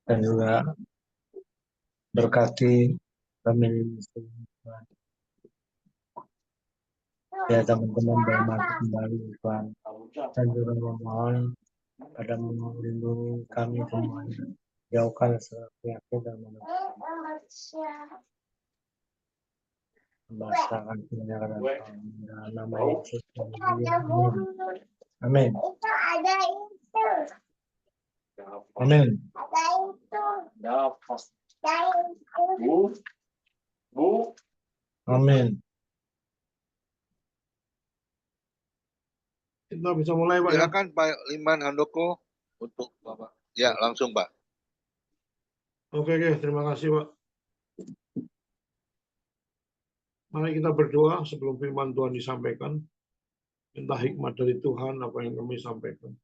dan juga berkati kami Tuhan. Ya teman-teman bermati kembali Tuhan, dan juga memohon pada melindungi kami semuanya, jauhkan segala penyakit dan membasahkan penyakit dan nama Yesus. Amin. Amin. Amin. Kita bisa mulai, Pak. Silakan Pak Liman Handoko untuk Bapak. Ya, langsung Pak. Oke, terima kasih, Pak. Mari kita berdoa sebelum firman Tuhan disampaikan. Minta hikmat dari Tuhan apa yang kami sampaikan.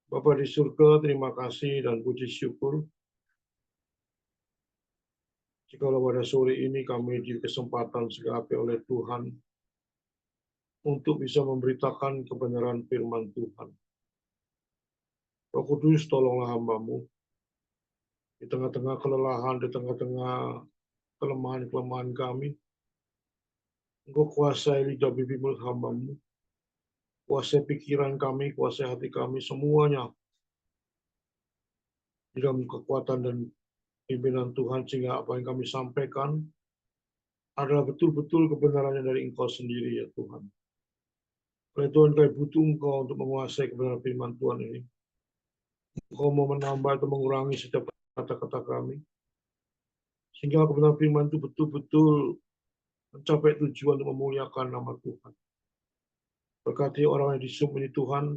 Bapa di surga, terima kasih dan puji syukur. Jikalau pada sore ini kami diberi kesempatan segape oleh Tuhan untuk bisa memberitakan kebenaran firman Tuhan. Roh Kudus, tolonglah hamba-Mu di tengah-tengah kelelahan, di tengah-tengah kelemahan-kelemahan kami. Engkau kuasai lidah bibir mulut hamba-Mu, kuasai pikiran kami, kuasai hati kami, semuanya di dalam kekuatan dan pimpinan Tuhan, sehingga apa yang kami sampaikan adalah betul-betul kebenarannya dari Engkau sendiri, ya Tuhan. Oleh Tuhan, kami butuh Engkau untuk menguasai kebenaran firman Tuhan ini. Engkau mau menambah atau mengurangi setiap kata-kata kami, sehingga kebenaran firman itu betul-betul mencapai tujuan untuk memuliakan nama Tuhan. Berkati orang yang di Zoom ini Tuhan,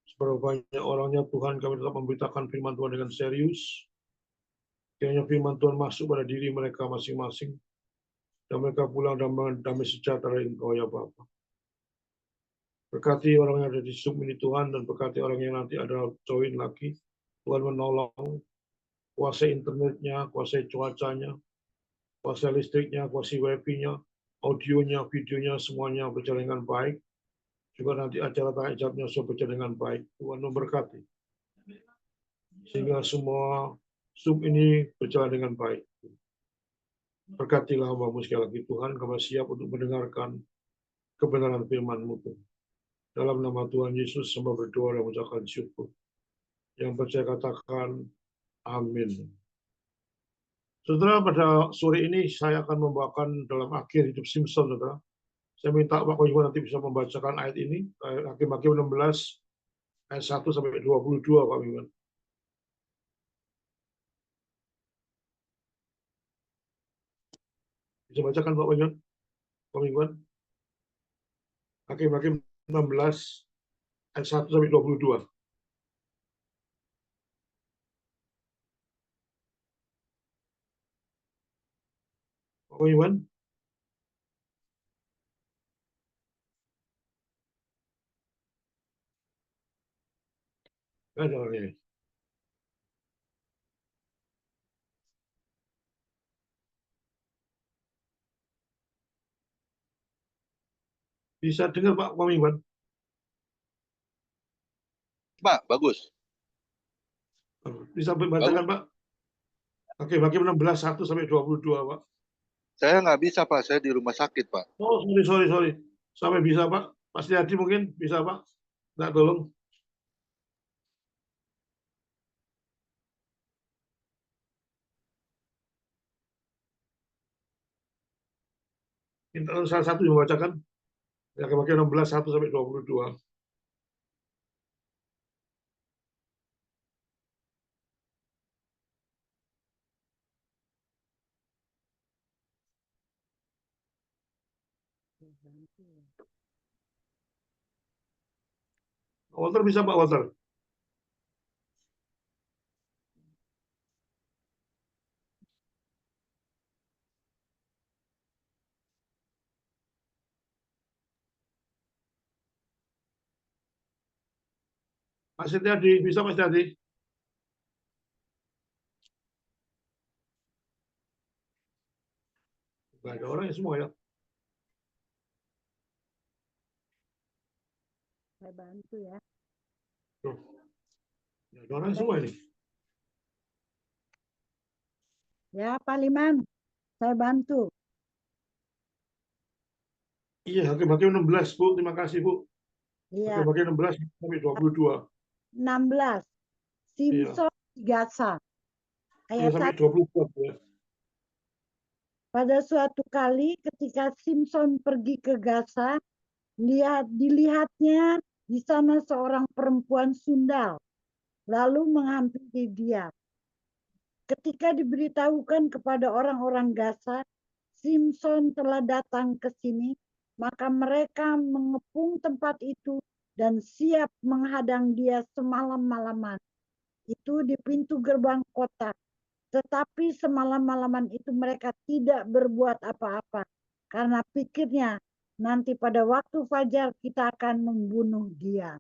seberapa banyak orangnya Tuhan, kami tetap memberitakan firman Tuhan dengan serius. Kiranya firman Tuhan masuk pada diri mereka masing-masing, dan mereka pulang dengan damai sejahtera Engkau, ya Bapa. Berkati orang yang ada di Zoom ini Tuhan, dan berkati orang yang nanti ada join lagi. Tuhan menolong, kuasai internetnya, kuasai cuacanya, kuasai listriknya, kuasai wifi-nya, audionya, videonya, semuanya berjalan dengan baik. Juga nanti acara tahajudnya sudah berjalan dengan baik. Tuhan memberkati. Sehingga semua Zoom ini berjalan dengan baik. Berkatilah hamba-Mu sekali lagi Tuhan, kami siap untuk mendengarkan kebenaran firman-Mu Tuhan. Dalam nama Tuhan Yesus, semua berdoa dan mengucapkan syukur. Yang percaya katakan, amin. Saudara, pada sore ini saya akan membawakan dalam akhir hidup Simpson, saudara. Saya minta Pak Koyuman nanti bisa membacakan ayat ini, Hakim-Hakim 16, ayat 1 sampai 22, Pak Koyuman. Bisa bacakan Pak Koyuman? Hakim-Hakim 16, ayat 1 sampai 22. Pak Koyuman? Ada orangnya. Bisa dengar Pak Koyuman? Pak, bagus. Bisa bacakan Pak? Hakim-Hakim 16, 1 sampai 22, Pak. Saya nggak bisa Pak, saya di rumah sakit Pak. Oh, sorry. Sampai bisa Pak. Pasti Hadi mungkin bisa Pak. Nggak tolong. Minta salah satu yang membacakan. Hakim-Hakim 16, 1 sampai 22. Walter bisa Pak Walter? Mas Hadi, bisa Mas Hadi? Nggak ada orang ya semua ya. Saya bantu ya. Tuh. Nggak ada orang semua ini. Ya, Pak Liman, saya bantu. Iya, Hakim 16, Bu. Terima kasih, Bu. Iya, Hakim 16 sampai 22. 16. Iya. Simson di Gaza. Iya, Ayat sampai 1. 24 ya. Pada suatu kali ketika Simson pergi ke Gaza, dilihatnya di sana seorang perempuan sundal, lalu menghampiri dia. Ketika diberitahukan kepada orang-orang Gaza, Simson telah datang ke sini, maka mereka mengepung tempat itu dan siap menghadang dia semalam-malaman. Itu di pintu gerbang kota. Tetapi semalam-malaman itu mereka tidak berbuat apa-apa. Karena pikirnya nanti pada waktu fajar kita akan membunuh dia.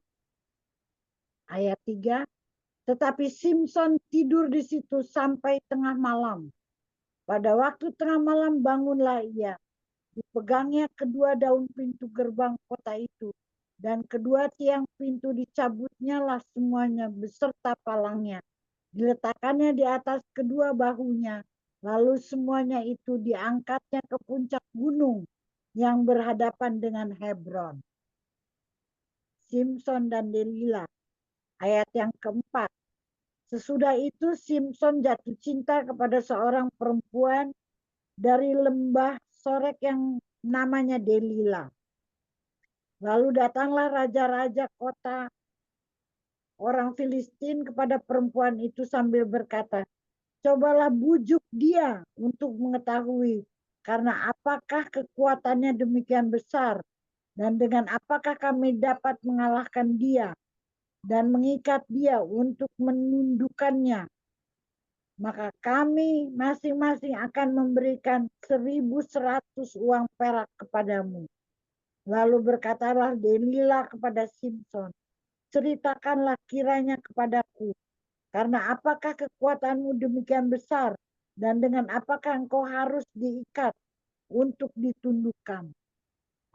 Ayat 3. Tetapi Simson tidur di situ sampai tengah malam. Pada waktu tengah malam bangunlah ia. Dipegangnya kedua daun pintu gerbang kota itu. Dan kedua tiang pintu dicabutnya lah semuanya beserta palangnya. Diletakkannya di atas kedua bahunya. Lalu semuanya itu diangkatnya ke puncak gunung yang berhadapan dengan Hebron. Simson dan Delila. Ayat yang keempat. Sesudah itu Simson jatuh cinta kepada seorang perempuan dari lembah Sorek yang namanya Delila. Lalu datanglah raja-raja kota orang Filistin kepada perempuan itu sambil berkata, cobalah bujuk dia untuk mengetahui karena apakah kekuatannya demikian besar dan dengan apakah kami dapat mengalahkan dia dan mengikat dia untuk menundukkannya. Maka kami masing-masing akan memberikan 1.100 uang perak kepadamu. Lalu berkatalah Delila kepada Simson, ceritakanlah kiranya kepadaku, karena apakah kekuatanmu demikian besar, dan dengan apakah engkau harus diikat untuk ditundukkan.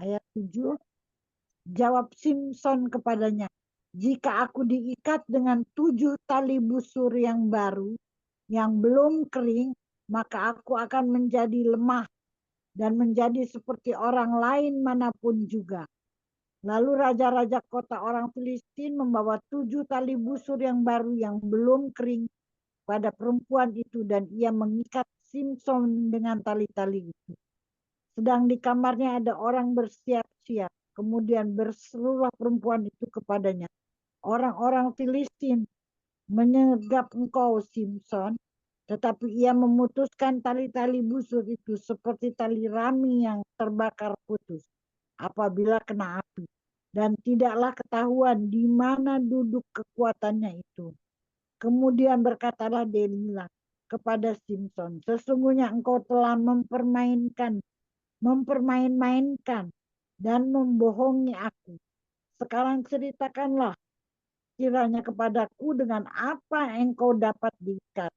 Ayat 7, jawab Simson kepadanya, jika aku diikat dengan 7 tali busur yang baru, yang belum kering, maka aku akan menjadi lemah dan menjadi seperti orang lain manapun juga. Lalu raja-raja kota orang Filistin membawa 7 tali busur yang baru yang belum kering pada perempuan itu dan ia mengikat Simson dengan tali-tali itu. Sedang di kamarnya ada orang bersiap-siap. Kemudian berserulah perempuan itu kepadanya, orang-orang Filistin menyergap engkau Simson. Tetapi ia memutuskan tali-tali busur itu seperti tali rami yang terbakar putus apabila kena api. Dan tidaklah ketahuan di mana duduk kekuatannya itu. Kemudian berkatalah Delila kepada Simson, sesungguhnya engkau telah mempermain-mainkan dan membohongi aku. Sekarang ceritakanlah kiranya kepadaku dengan apa engkau dapat diikat.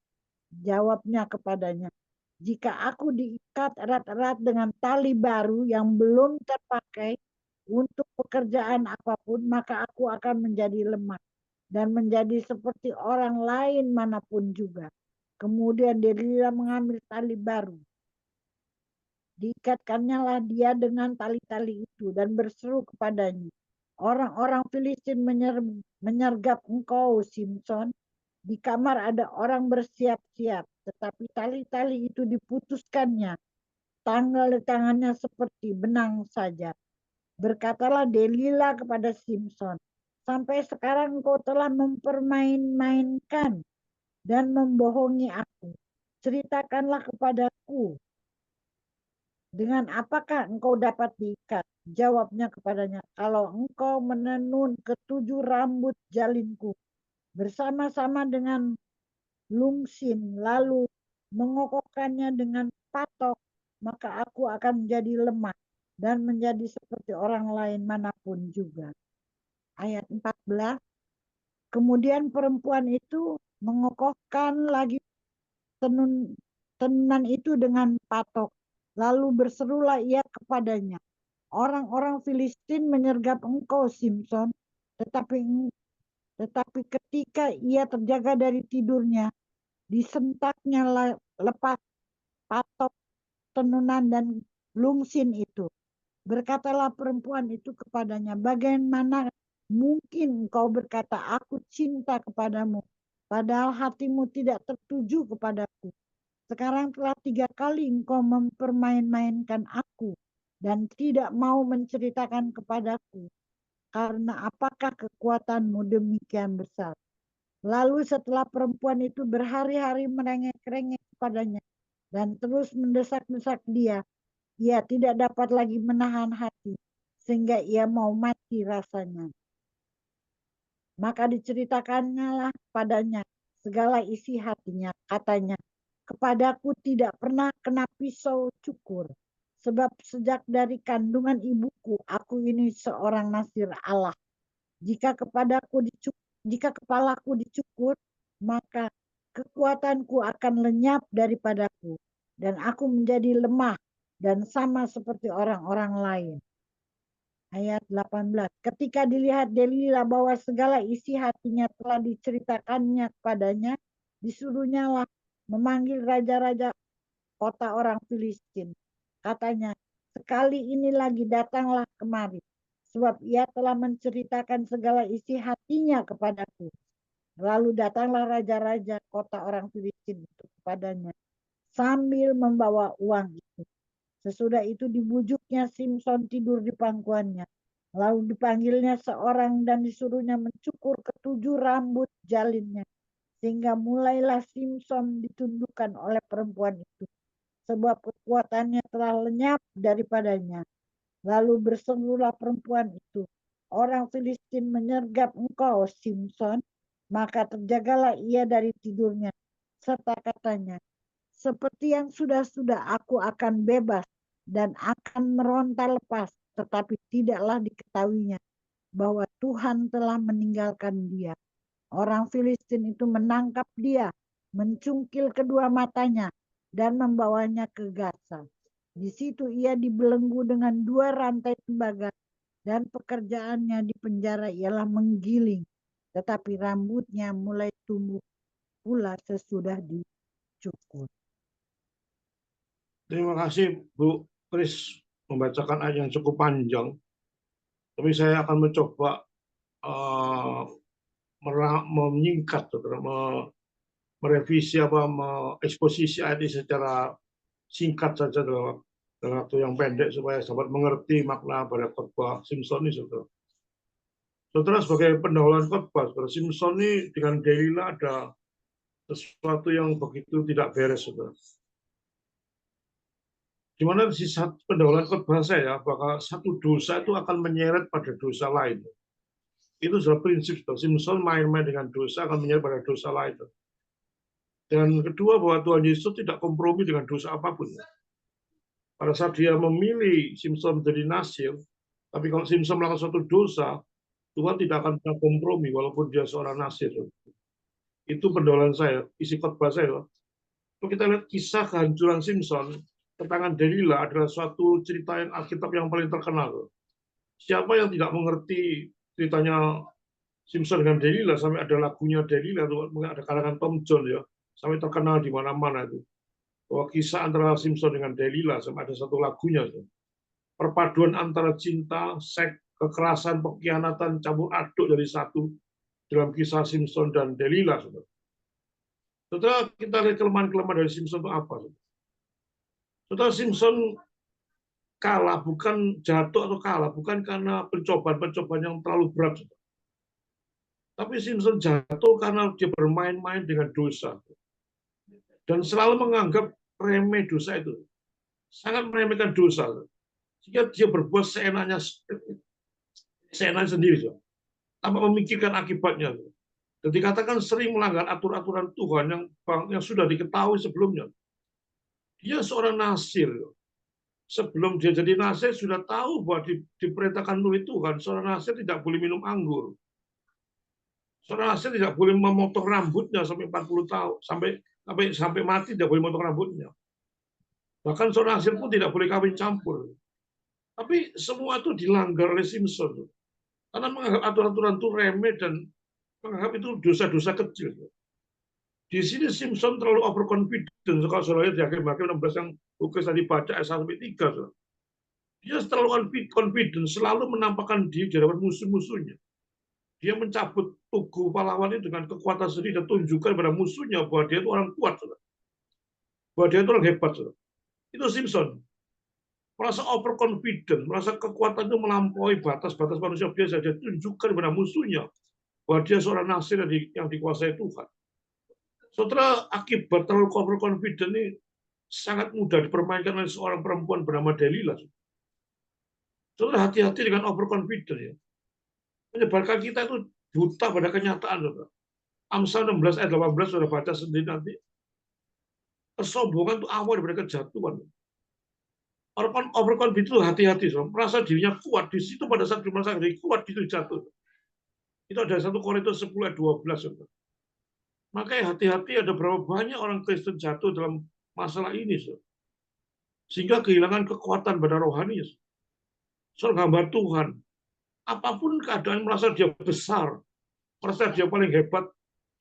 Jawabnya kepadanya, jika aku diikat erat-erat dengan tali baru yang belum terpakai untuk pekerjaan apapun, maka aku akan menjadi lemah dan menjadi seperti orang lain manapun juga. Kemudian Delila mengambil tali baru. Diikatkannya lah dia dengan tali-tali itu dan berseru kepadanya, orang-orang Filistin menyergap engkau Simson. Di kamar ada orang bersiap-siap, tetapi tali-tali itu diputuskannya. Tanggal di tangannya seperti benang saja. Berkatalah Delila kepada Simson, sampai sekarang engkau telah mempermain-mainkan dan membohongi aku. Ceritakanlah kepadaku, dengan apakah engkau dapat diikat? Jawabnya kepadanya, kalau engkau menenun ketujuh rambut jalinku bersama-sama dengan lungsin, lalu mengokohkannya dengan patok, maka aku akan menjadi lemah dan menjadi seperti orang lain manapun juga. Ayat 14, kemudian perempuan itu mengokohkan lagi tenunan itu dengan patok, lalu berserulah ia kepadanya, orang-orang Filistin menyergap engkau Simson, tetapi ketika ia terjaga dari tidurnya, disentaknya lepas patok tenunan dan lungsin itu. Berkatalah perempuan itu kepadanya, bagaimana mungkin engkau berkata, aku cinta kepadamu, padahal hatimu tidak tertuju kepadaku. Sekarang telah 3 kali engkau mempermain-mainkan aku dan tidak mau menceritakan kepadaku. Karena apakah kekuatanmu demikian besar? Lalu setelah perempuan itu berhari-hari merengek-rengek kepadanya dan terus mendesak-desak dia, ia tidak dapat lagi menahan hati, sehingga ia mau mati rasanya. Maka diceritakannya lah padanya segala isi hatinya. Katanya, kepadaku tidak pernah kena pisau cukur, sebab sejak dari kandungan ibuku, aku ini seorang nasir Allah. Jika kepalaku dicukur, maka kekuatanku akan lenyap daripadaku, dan aku menjadi lemah dan sama seperti orang-orang lain. Ayat 18. Ketika dilihat Delila bahwa segala isi hatinya telah diceritakannya kepadanya, disuruhnya lah memanggil raja-raja kota orang Filistin. Katanya, sekali ini lagi datanglah kemari, sebab ia telah menceritakan segala isi hatinya kepadaku. Lalu datanglah raja-raja kota orang Filistin itu kepadanya, sambil membawa uang itu. Sesudah itu dibujuknya Simson tidur di pangkuannya. Lalu dipanggilnya seorang dan disuruhnya mencukur ketujuh rambut jalinnya. Sehingga mulailah Simson ditundukkan oleh perempuan itu, sebab kekuatannya telah lenyap daripadanya. Lalu berserulah perempuan itu, orang Filistin menyergap engkau, Simson. Maka terjagalah ia dari tidurnya, serta katanya, seperti yang sudah-sudah aku akan bebas dan akan meronta lepas, tetapi tidaklah diketahuinya bahwa Tuhan telah meninggalkan dia. Orang Filistin itu menangkap dia, mencungkil kedua matanya, dan membawanya ke Gaza. Di situ ia dibelenggu dengan 2 rantai tembaga, dan pekerjaannya di penjara ialah menggiling, tetapi rambutnya mulai tumbuh pula sesudah dicukur. Terima kasih Bu Kris membacakan ayat yang cukup panjang. Tapi saya akan mencoba menyingkat, merevisi mengeksposisi ayat ini secara singkat saja dalam waktu yang pendek supaya sahabat mengerti makna pada khotbah Simson ini, saudara. Saudara, sebagai pendahuluan khotbah, saudara, Simson ini dengan Delila ada sesuatu yang begitu tidak beres, saudara. Di mana di saat pendahuluan khotbah saya, bahwa satu dosa itu akan menyeret pada dosa lain. Itu sudah prinsip, saudara. Simson main-main dengan dosa akan menyeret pada dosa lain. Dan kedua, bahwa Tuhan Yesus tidak kompromi dengan dosa apapun. Pada saat dia memilih Simson menjadi nasir, tapi kalau Simson melakukan suatu dosa, Tuhan tidak akan pernah kompromi walaupun dia seorang nasir. Itu pendahuluan saya, isi khotbah saya. Kalau kita lihat kisah kehancuran Simson ke tangan Delila adalah suatu cerita yang Alkitab yang paling terkenal. Siapa yang tidak mengerti ceritanya Simson dengan Delila, sampai ada lagunya Delila, ada karangan Tom Jones ya, sampai terkenal di mana-mana itu. Bahwa kisah antara Simson dengan Delila, sampai ada satu lagunya itu. Perpaduan antara cinta, seks, kekerasan, pengkhianatan, campur aduk dari satu dalam kisah Simson dan Delila. Setelah kita lihat kelemahan-kelemahan dari Simson itu apa? Saudara, Simson kalah, bukan jatuh atau kalah, bukan karena pencobaan-pencobaan yang terlalu berat. Tapi Simson jatuh karena dia bermain-main dengan dosa. Dan selalu menganggap remeh dosa itu. Sangat meremehkan dosa. Sehingga dia berbuat seenaknya sendiri. Tanpa memikirkan akibatnya. Dan dikatakan sering melanggar aturan-aturan Tuhan yang sudah diketahui sebelumnya. Dia seorang nasir. Sebelum dia jadi nasir sudah tahu bahwa diperintahkan oleh Tuhan, seorang nasir tidak boleh minum anggur. Seorang nasir tidak boleh memotong rambutnya sampai 40 tahun, sampai mati tidak boleh memotong rambutnya. Bahkan seorang nasir pun tidak boleh kawin campur. Tapi semua itu dilanggar oleh Simson. Karena menganggap aturan-aturan itu remeh dan menganggap itu dosa-dosa kecil. Di sini Simpson terlalu overconfident. Kalau saudara lihat di Hakim 16 yang Ukes tadi baca ayat 1-3, saudara. Dia terlalu confident, selalu menampakkan diri di hadapan musuh-musuhnya. Dia mencabut tugu pahlawan itu dengan kekuatan sendiri dan tunjukkan pada musuhnya bahwa dia itu orang kuat, saudara. Bahwa dia itu orang hebat, saudara. Itu Simpson. Merasa overconfident, merasa kekuatan itu melampaui batas-batas manusia biasa. Dia tunjukkan pada musuhnya bahwa dia seorang nasir yang dikuasai Tuhan. Saudara, akibat terlalu overconfident ini sangat mudah dipermainkan oleh seorang perempuan bernama Delilah. Saudara, hati-hati dengan overconfident ya. Menyebabkan kita itu buta pada kenyataan, saudara. Amsal 16 ayat 18 sudah baca sendiri nanti. Kesombongan itu awal daripada kejatuhan. Orang overconfident itu hati-hati, saudara. Merasa dirinya kuat di situ, pada saat merasa diri kuat itu jatuh. Itu ada 1 Korintus 10 ayat 12, saudara. Makanya hati-hati, ada berapa banyak orang Kristen jatuh dalam masalah ini, saudara. Sehingga kehilangan kekuatan pada rohani. Saudara, hamba Tuhan, apapun keadaan merasa dia besar, merasa dia paling hebat,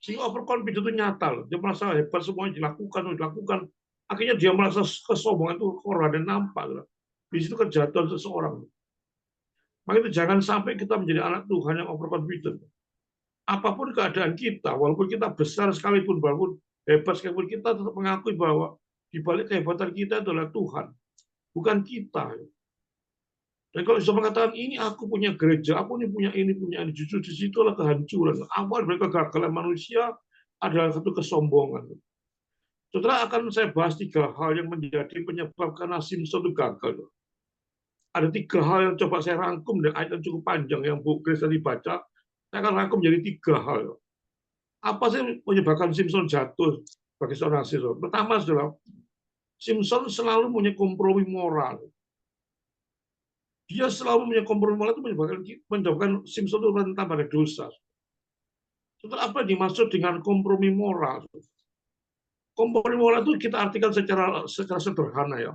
sehingga overconfident itu nyata. Dia merasa hebat, semuanya dilakukan. Akhirnya dia merasa kesombongan itu keluar dan nampak. Di situ kejatuhan seseorang. Maka itu jangan sampai kita menjadi anak Tuhan yang overconfident. Apapun keadaan kita, walaupun kita besar sekalipun, walaupun hebat sekalipun, kita tetap mengakui bahwa di balik kehebatan kita adalah Tuhan, bukan kita. Dan kalau sudah mengatakan ini aku punya gereja, aku ini punya ini, justru di situ adalah kehancuran. Awal dari kegagalan manusia adalah satu kesombongan. Saudara, akan saya bahas 3 hal yang menjadi penyebab karena Simpson itu gagal. Ada 3 hal yang coba saya rangkum dan ayat yang cukup panjang yang Bu Grace tadi baca. Saya akan rangkum menjadi 3 hal. Apa sih menyebabkan Simpson jatuh bagi seorang nasir? Pertama, saudara, Simpson selalu punya kompromi moral. Dia selalu punya kompromi moral itu menyebabkan Simpson itu rentan pada dosa. Saudara, apa yang dimaksud dengan kompromi moral? Kompromi moral itu kita artikan secara sederhana ya,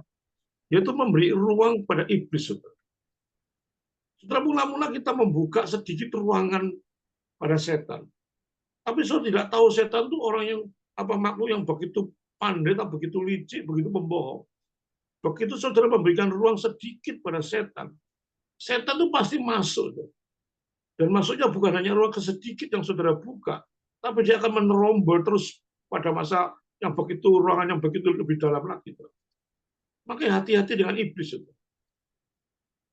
yaitu memberi ruang pada iblis. Saudara, mula-mula kita membuka sedikit ruangan pada setan. Tapi saudara tidak tahu setan itu orang yang makhluk yang begitu pandai, begitu licik, begitu pembohong. Begitu saudara memberikan ruang sedikit pada setan, setan itu pasti masuk. Dan masuknya bukan hanya ruang sedikit yang saudara buka, tapi dia akan menerombol terus pada masa yang begitu ruangan yang begitu lebih dalam lagi. Makanya hati-hati dengan iblis.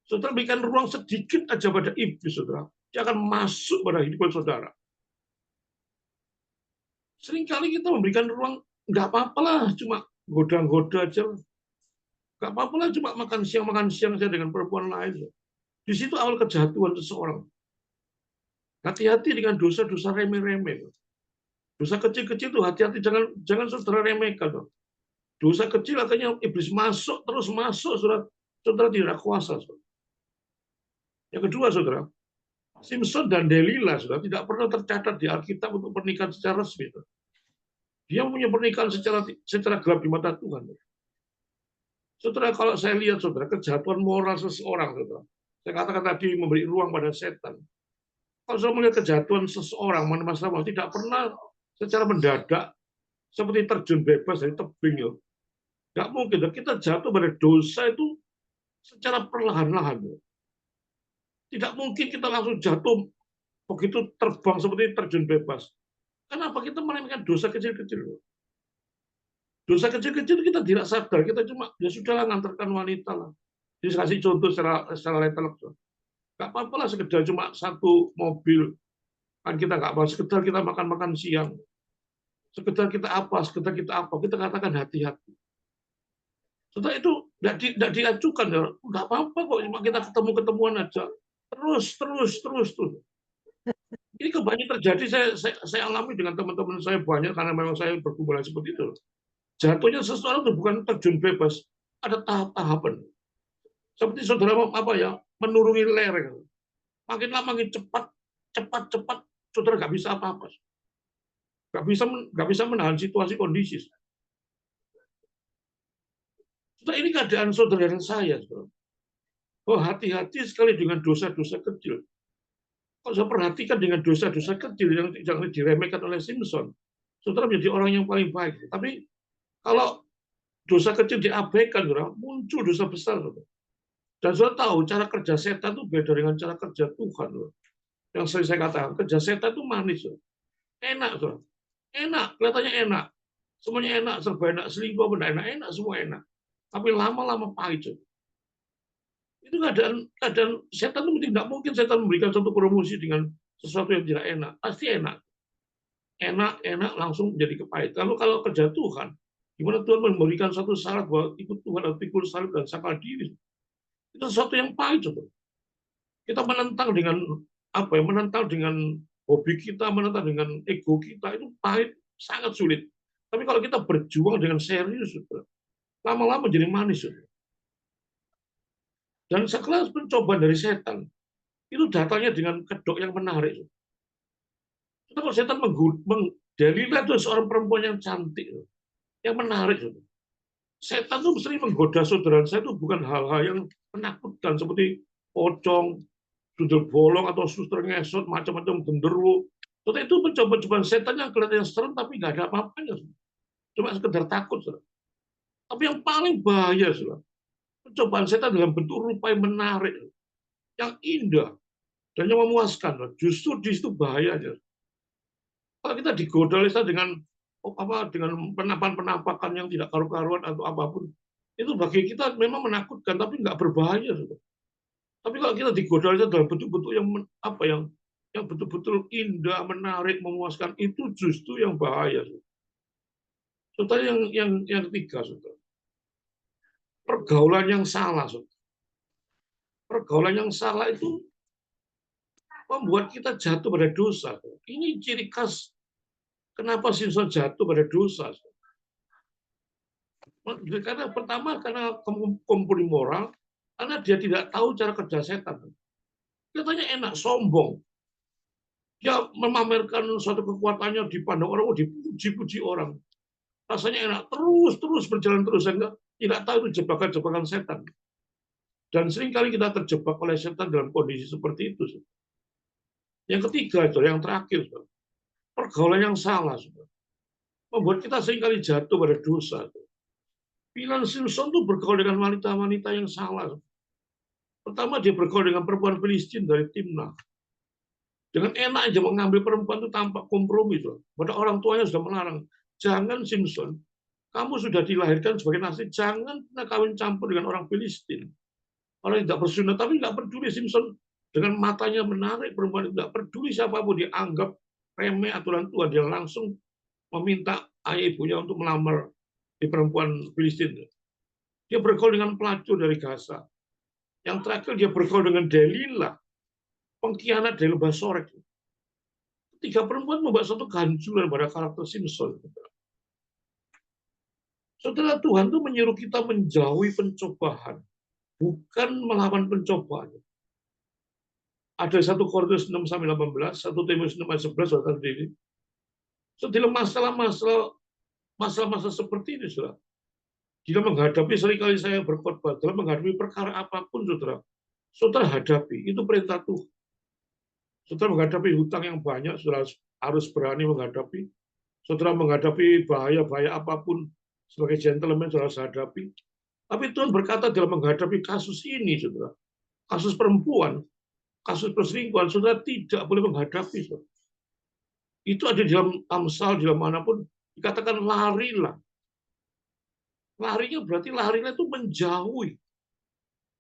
Saudara berikan ruang sedikit aja pada iblis, saudara, dia akan masuk pada hidup saudara. Seringkali kita memberikan ruang, nggak apa-apa lah, cuma goda-goda aja. Nggak apa-apa lah, cuma makan siang saya dengan perempuan lain. Di situ awal kejatuhan seseorang. Hati-hati dengan dosa-dosa remeh-remeh. Dosa kecil-kecil itu hati-hati, jangan saudara remehkan. Dosa kecil akhirnya iblis masuk, terus masuk, saudara tidak kuasa. Saudara. Yang kedua, saudara, Simpson dan Delilah saudara tidak pernah tercatat di Alkitab untuk pernikahan secara resmi. Dia punya pernikahan secara gelap di mata Tuhan. Saudara, kalau saya lihat saudara kejatuhan moral seseorang, saudara, saya katakan tadi memberi ruang pada setan. Kalau saya melihat kejatuhan seseorang, masalah tidak pernah secara mendadak seperti terjun bebas dari tebing. Ya. Nggak mungkin. Kita jatuh pada dosa itu secara perlahan-lahan. Tidak mungkin kita langsung jatuh begitu terbang seperti terjun bebas. Kenapa? Kita meremehkan dosa kecil-kecil. Dosa kecil-kecil kita tidak sadar. Kita cuma, ya sudahlah ngantarkan wanita lah. Jadi kasih contoh secara intelektual. Nggak apa-apa lah sekedar cuma 1 mobil. Kan kita nggak apa, sekedar kita makan-makan siang. Sekedar kita apa, kita katakan hati-hati. Setelah itu tidak diajukan, ya. Nggak apa-apa kok, cuma kita ketemu-ketemuan aja. Terus. Ini kebanyakan terjadi, saya alami dengan teman-teman saya banyak, karena memang saya berhubungan seperti itu. Jatuhnya seseorang itu bukan terjun bebas, ada tahap-tahapan. Seperti saudara menuruni lereng. Makin lama makin cepat, saudara nggak bisa apa-apa. Nggak bisa menahan situasi kondisi. Saudara, ini keadaan saudara dan saya. Saudara. Oh, hati-hati sekali dengan dosa-dosa kecil. Kalau saya perhatikan dengan dosa-dosa kecil yang jangan diremehkan oleh Simpson, saudara menjadi orang yang paling baik. Tapi kalau dosa kecil diabaikan, saudara, muncul dosa besar. Saudara. Dan saudara tahu cara kerja setan itu beda dengan cara kerja Tuhan. Saudara. Yang sering saya katakan, kerja setan itu manis. Saudara. Enak, saudara. Enak, kelihatannya enak. Semuanya enak, serba enak. Selingkuh benda enak, enak, semua enak. Tapi lama-lama pahit. Saudara. Itu keadaan setan itu tidak mungkin setan memberikan satu promosi dengan sesuatu yang tidak enak. Pasti enak. Enak langsung jadi kepahit. Lalu kalau kerja Tuhan, gimana Tuhan memberikan satu syarat bahwa ikut Tuhan atau pikul salib dan sangkal diri. Itu sesuatu yang pahit. Coba. Kita menentang dengan apa ya? Menentang dengan hobi kita, menentang dengan ego kita, itu pahit, sangat sulit. Tapi kalau kita berjuang dengan serius, lama-lama jadi manis. Dan sekelas pencobaan dari setan, itu datangnya dengan kedok yang menarik. Kalau setan Delila itu seorang perempuan yang cantik, yang menarik. Setan itu sering menggoda saudara saya itu bukan hal-hal yang menakutkan seperti pocong, sundel bolong atau suster ngesot, macam-macam genderuwo. Itu mencoba-cobaan setan yang kelihatan serem tapi nggak ada apa-apanya. Cuma sekedar takut. Tapi yang paling bahaya, pencobaan setan dalam bentuk rupa yang menarik, yang indah, dan yang memuaskan. Justru di situ bahayanya. Kalau kita digoda dengan penampakan yang tidak karu-karuan atau apapun, itu bagi kita memang menakutkan, tapi nggak berbahaya. Tapi kalau kita digoda dalam bentuk-bentuk yang betul-betul indah, menarik, memuaskan, itu justru yang bahaya. Saudara, yang ketiga, saudara, pergaulan yang salah. Saudara. Pergaulan yang salah itu membuat kita jatuh pada dosa. Ini ciri khas kenapa Simpson jatuh pada dosa. Karena pertama karena kompromi moral, karena dia tidak tahu cara kerja setan. Katanya enak, sombong. Dia memamerkan suatu kekuatannya di pandang orang, dipuji-puji orang. Rasanya enak, terus berjalan terus, sehingga tidak tahu itu jebakan-jebakan setan. Dan seringkali kita terjebak oleh setan dalam kondisi seperti itu. Yang ketiga, yang terakhir, pergaulan yang salah, membuat kita seringkali jatuh pada dosa. Pilihan Simpson itu bergaul dengan wanita-wanita yang salah. Pertama, dia bergaul dengan perempuan Filistin dari Timnah. Dengan enak aja mengambil perempuan itu tanpa kompromi. Padahal orang tuanya sudah melarang. Jangan Simpson, kamu sudah dilahirkan sebagai nasi, jangan pernah kawin campur dengan orang Filistin. Orang yang tidak bersunat, tapi nggak peduli Simpson. Dengan matanya menarik perempuan itu, tidak peduli siapapun, dia anggap remeh aturan Tuhan. Dia langsung meminta ayah ibunya untuk melamar di perempuan Filistin. Dia bergaul dengan pelacur dari Gaza. Yang terakhir dia bergaul dengan Delila, pengkhianat dari lembah Sorek. Tiga perempuan membuat satu kehancuran pada karakter Simpson. Saudara, Tuhan itu menyuruh kita menjauhi pencobaan, bukan melawan pencobaan. Ada 1 Korintus 6-18, 1 Timotius 6-11, saudara sendiri. Dalam masalah-masalah seperti ini, saudara. Dalam menghadapi, seringkali saya berkhotbah, dalam menghadapi perkara apapun, saudara hadapi, itu perintah Tuhan. Saudara menghadapi hutang yang banyak, saudara harus berani menghadapi. Saudara menghadapi bahaya-bahaya apapun, sebagai gentleman, saudara harus hadapi. Tapi Tuhan berkata dalam menghadapi kasus ini, saudara, kasus perempuan, kasus perselingkuhan, saudara tidak boleh menghadapi. Saudara. Itu ada di dalam Amsal, di dalam manapun, dikatakan larilah. Larinya berarti larinya itu menjauhi.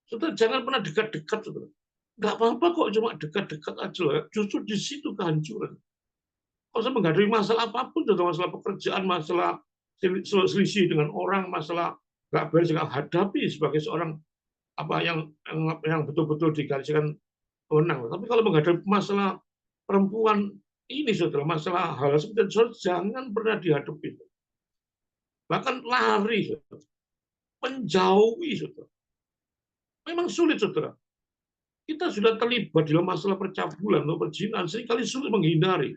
Saudara jangan pernah dekat-dekat, saudara. Nggak apa-apa kok cuma dekat-dekat aja. Justru di situ kehancuran. Kalau saya menghadapi masalah apapun, masalah pekerjaan, masalah selisih dengan orang, masalah nggak beres, nggak hadapi sebagai seorang yang betul-betul digariskan menang. Tapi kalau menghadapi masalah perempuan ini, saudara, masalah hal seperti itu, saudara, jangan pernah dihadapi. Bahkan lari, saudara. Menjauhi, saudara. Memang sulit, saudara. Kita sudah terlibat dalam masalah percabulan atau perzinahan, seringkali sulit menghindari.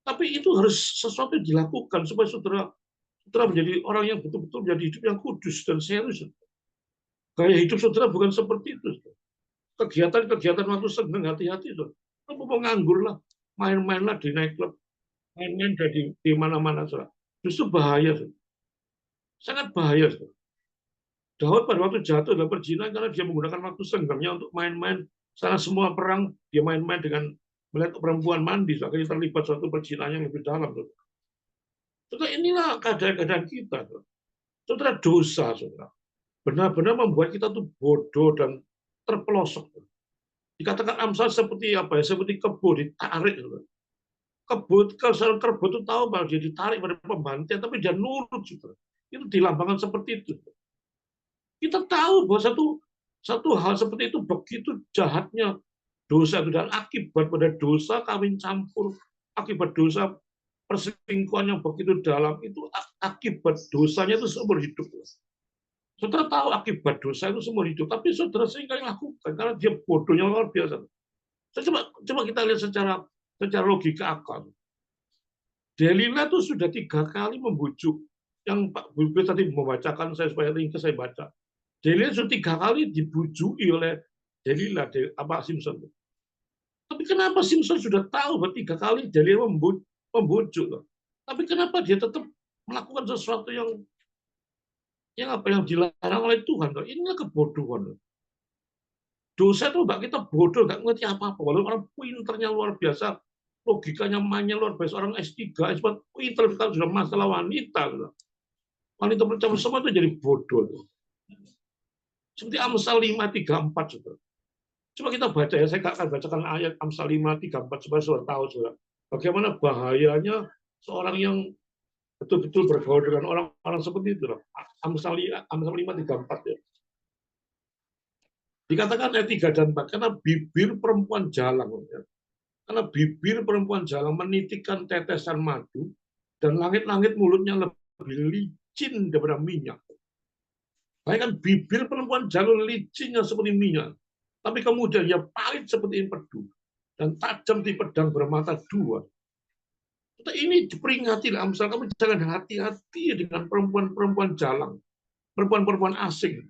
Tapi itu harus sesuatu yang dilakukan supaya saudara menjadi orang yang betul-betul menjadi hidup yang kudus dan serius. Gaya hidup saudara bukan seperti itu. Kegiatan-kegiatan waktu senang, hati-hati. Kamu mau nganggur lah, main-mainlah di nightclub. main-main di mana-mana, saudara. Justru bahaya, saudara. Sangat bahaya, saudara. Daud pada waktu jatuh dalam perzinahan karena dia menggunakan waktu senggangnya untuk main-main. Sana semua perang, dia main-main dengan melihat perempuan mandi, akhirnya terlibat suatu perzinahan yang lebih dalam. Saudara, inilah keadaan kita. Saudara, dosa, saudara, benar-benar membuat kita tuh bodoh dan terpelosok. Dikatakan Amsal seperti apa ya? Seperti kebo ditarik. Saudara. Kalau seorang kerbau itu tahu bahwa dia ditarik pada pembantaian, tapi dia nurut, saudara. Itu dilambangkan seperti itu. Kita tahu bahwa satu hal seperti itu begitu jahatnya dosa itu, dan akibat pada dosa kawin campur, akibat dosa perselingkuhan yang begitu dalam itu, akibat dosanya itu seumur hidup. Saudara tahu akibat dosa itu seumur hidup, tapi saudara seringkali lakukan karena dia bodohnya luar biasa. Coba kita lihat secara logika akal. Delila itu sudah 3 kali membujuk, yang Pak Bulbis tadi membacakan, saya supaya ringkas saya baca. Delila sudah 3 kali dibujui oleh Delila, Simpson. Tapi kenapa Simpson sudah tahu bahwa 3 kali Delila membujuk? Tapi kenapa dia tetap melakukan sesuatu yang dilarang oleh Tuhan? Inilah kebodohan. Dosa itu mbak kita bodoh, nggak ngerti apa-apa. Walaupun orang pinternya luar biasa, logikanya mainnya luar biasa, orang S3, S4, pinter, kalau sudah masalah wanita. Wanita percaya semua itu jadi bodoh. Seperti Amsal 5:3-4, saudara. Coba kita baca ya, saya akan bacakan ayat Amsal 5:3-4 supaya saudara tahu, saudara, bagaimana bahayanya seorang yang betul-betul bergaul dengan orang-orang seperti itu. Amsal 5:3-4 ya. Dikatakan ayat 3 dan 4, karena bibir perempuan jalang, ya. Karena bibir perempuan jalang menitikkan tetesan madu, dan langit-langit mulutnya lebih licin daripada minyak. Bayangkan bibir perempuan jalang licinnya seperti minyak, tapi kemudian ia pahit seperti empedu, dan tajam di pedang bermata 2. Ini diperingati, Amsal, kamu jangan hati-hati dengan perempuan-perempuan jalang, perempuan-perempuan asing.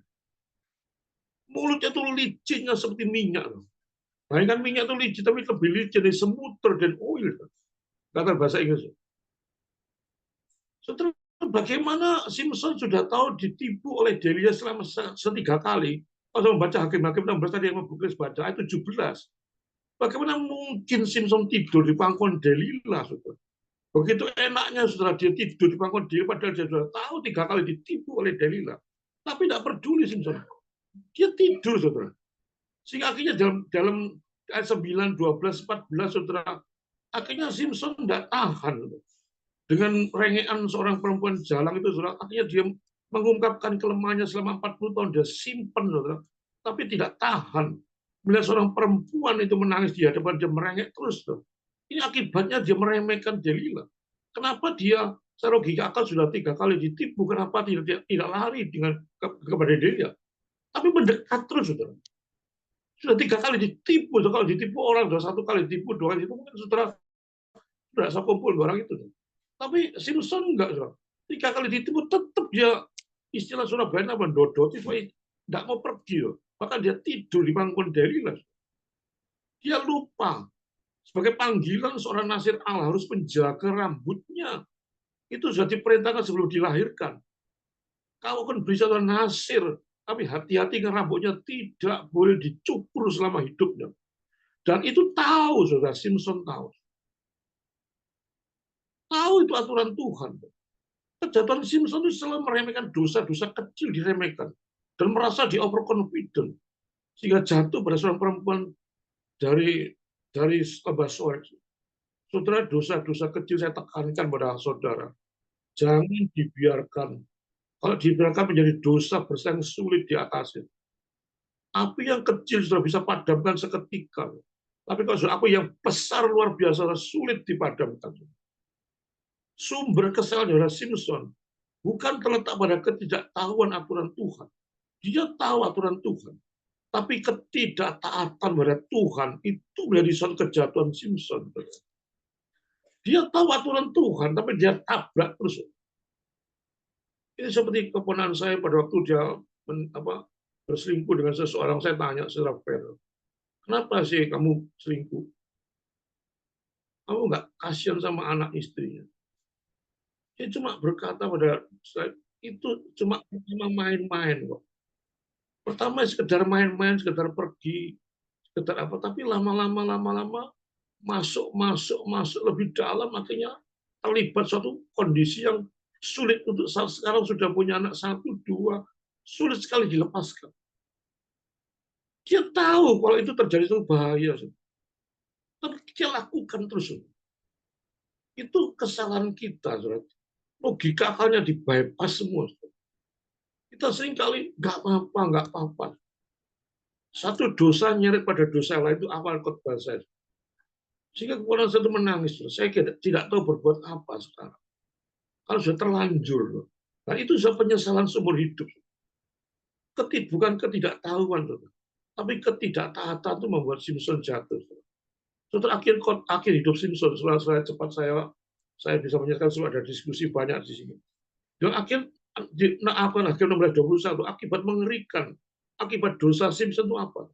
Mulutnya tuh licinnya seperti minyak. Bayangkan minyak itu licin, tapi lebih licin dari semut dan oil. Kata bahasa Inggris. Setelah bagaimana Simpson sudah tahu ditipu oleh Delia selama 3 kali. Kalau membaca Hakim-Hakim 16 tadi yang membuka baca ayat 17. Bagaimana mungkin Simpson tidur di pangkuan Delila, saudara? Begitu enaknya saudara dia tidur di pangkuan Delila, padahal dia sudah tahu 3 kali ditipu oleh Delila. Tapi tidak peduli Simpson. Dia tidur, saudara. Sehingga akhirnya dalam ayat 9, 12, 14, saudara, akhirnya Simpson tidak tahan. Dengan rengean seorang perempuan jalang itu, saudara, akhirnya dia mengungkapkan kelemahannya selama 40 tahun, dia simpan, saudara, tapi tidak tahan. Melihat seorang perempuan itu menangis di hadapan dia, merengek terus. Saudara. Ini akibatnya dia meremehkan Delila. Kenapa dia, secara logika akal sudah 3 kali ditipu, kenapa tidak lari kepada Delila? Tapi mendekat terus, saudara. Sudah 3 kali ditipu. Kalau ditipu orang, sudah 1 kali ditipu, 2 kali ditipu, mungkin saudara sudah saya kumpul orang itu. Tapi Simpson enggak, saudara. 3 kali ditipu, tetap dia, istilah Surabaya mendodoti, tidak mau pergi. Bahkan dia tidur di pangkuan Delila. Dia lupa. Sebagai panggilan seorang Nasir Allah harus menjaga rambutnya. Itu sudah diperintahkan sebelum dilahirkan. Kau akan beri seorang Nasir, tapi hati-hati karena rambutnya tidak boleh dicukur selama hidupnya. Dan itu tahu, saudara, Simpson tahu. Tahu itu aturan Tuhan. Kejahatan Simpson itu selalu meremehkan dosa-dosa kecil, diremehkan. Dan merasa di overconfident. Sehingga jatuh pada seorang perempuan dari Abah Soek. Saudara, dosa-dosa kecil saya tekankan pada saudara. Jangan dibiarkan. Kalau dibiarkan menjadi dosa besar yang sulit diatasi. Api yang kecil sudah bisa padamkan seketika. Tapi kalau sudah api yang besar luar biasa sulit dipadamkan. Sumber kesalahan dari Simpson bukan terletak pada ketidaktahuan aturan Tuhan. Dia tahu aturan Tuhan. Tapi ketidaktaatan pada Tuhan itu menjadi suatu kejatuhan Simpson. Dia tahu aturan Tuhan, tapi dia tabrak terus. Ini seperti keponakan saya pada waktu dia berselingkuh dengan seseorang. Saya tanya secara fair, kenapa sih kamu selingkuh? Kamu nggak kasihan sama anak istrinya. Dia cuma berkata pada saya, itu cuma main-main kok. Pertama sekedar main-main, sekedar pergi, sekedar apa, tapi lama-lama masuk lebih dalam, akhirnya terlibat suatu kondisi yang sulit untuk sekarang sudah punya anak 1, 2, sulit sekali dilepaskan. Dia tahu kalau itu terjadi itu bahaya, tapi dia lakukan terus. Itu kesalahan kita, logika akalnya di bypass semua. Kita seringkali nggak apa-apa. Satu dosa nyeret pada dosa lain itu awal khotbah saya. Sehingga kemudian saya itu menangis. Saya tidak tahu berbuat apa sekarang. Kalau sudah terlanjur. Nah itu sudah penyesalan seumur hidup. Bukan ketidaktahuan. Tapi ketidaktaatan itu membuat Simpson jatuh. Setelah akhir hidup Simpson, setelah cepat saya bisa menyatakan sudah ada diskusi banyak di sini. Dan akhir 1621 akibat mengerikan, akibat dosa Simpson itu apa?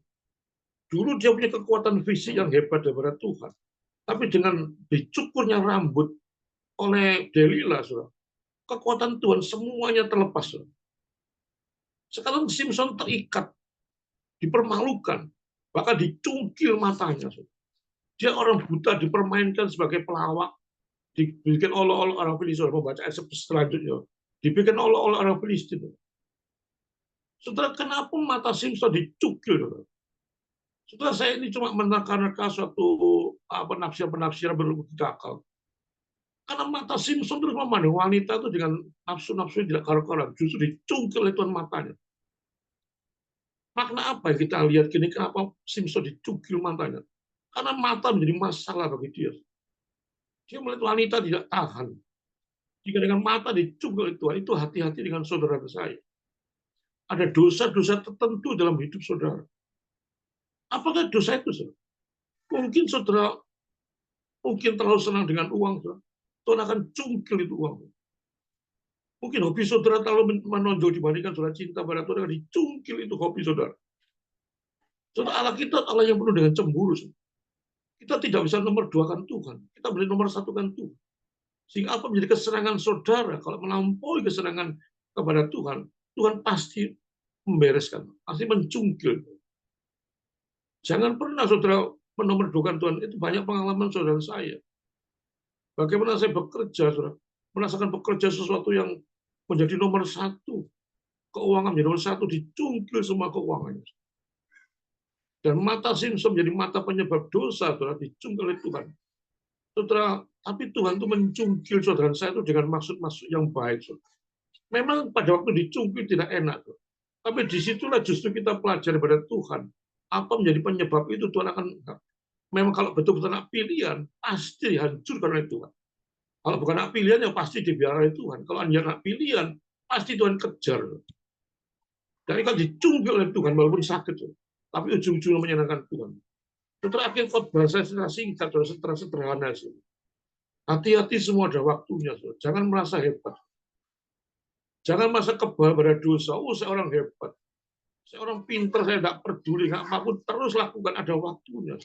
Dulu dia punya kekuatan fisik yang hebat daripada Tuhan. Tapi dengan dicukurnya rambut oleh Delila, kekuatan Tuhan semuanya terlepas. Sekarang Simpson terikat, dipermalukan, bahkan dicungkil matanya. Dia orang buta dipermainkan sebagai pelawak, dibikin oleh orang Filistin. Membaca ayat selanjutnya, dibikin oleh orang Filistin. Setelah kenapa mata Simpson dicukil? Setelah saya ini cuma menerka-nerka suatu penafsiran berlogika akal. Karena mata Simpson terus memandang wanita itu dengan nafsu-nafsu tidak karu-karuan, justru dicungkil oleh Tuhan matanya. Makna apa yang kita lihat kini? Kenapa Simpson dicungkil matanya? Karena mata menjadi masalah bagi dia. Dia melihat wanita tidak tahan. Jika dengan mata dicungkil Tuhan, itu hati-hati dengan saudara saya. Ada dosa-dosa tertentu dalam hidup saudara. Apakah dosa itu, saudara? Mungkin saudara terlalu senang dengan uang, saudara. Tuhan akan cungkil itu uang. Mungkin hobi saudara terlalu menonjol dibandingkan saudara cinta pada Tuhan, akan dicungkil itu hobi saudara. Saudara, Allah kita Allah yang penuh dengan cemburu. Saudara. Kita tidak bisa nomor duakan Tuhan. Kita boleh nomor satukan Tuhan. Sehingga apa menjadi kesenangan saudara? Kalau melampaui kesenangan kepada Tuhan, Tuhan pasti membereskan, pasti mencungkil. Jangan pernah saudara menomorduakan Tuhan. Itu banyak pengalaman saudara saya. Bagaimana saya bekerja, saudara, merasakan bekerja sesuatu yang menjadi nomor satu. Keuangan menjadi nomor satu, dicungkil semua keuangannya. Dan mata Simpson menjadi mata penyebab dosa, saudara, dicungkil oleh Tuhan. Saudara, tapi Tuhan itu mencungkil saudara saya itu dengan maksud-maksud yang baik. Saudara. Memang pada waktu dicungkil tidak enak. Saudara. Tapi disitulah justru kita pelajari pada Tuhan. Apa menjadi penyebab itu Tuhan akan... Memang kalau betul-betul anak pilihan, pasti dihancurkan oleh Tuhan. Kalau bukan anak pilihan, ya pasti dibiarkan oleh Tuhan. Kalau anak pilihan, pasti Tuhan kejar. Dan kan dicungkil oleh Tuhan, walaupun sakit. Tapi ujung-ujungnya menyenangkan Tuhan. Terakhir khotbah saya secara singkat, secara sederhana. Hati-hati semua ada waktunya. Jangan merasa hebat. Jangan merasa kebal pada dosa. Oh, saya orang hebat. Saya orang pintar, saya tidak peduli. Nggak apapun, terus lakukan, ada waktunya.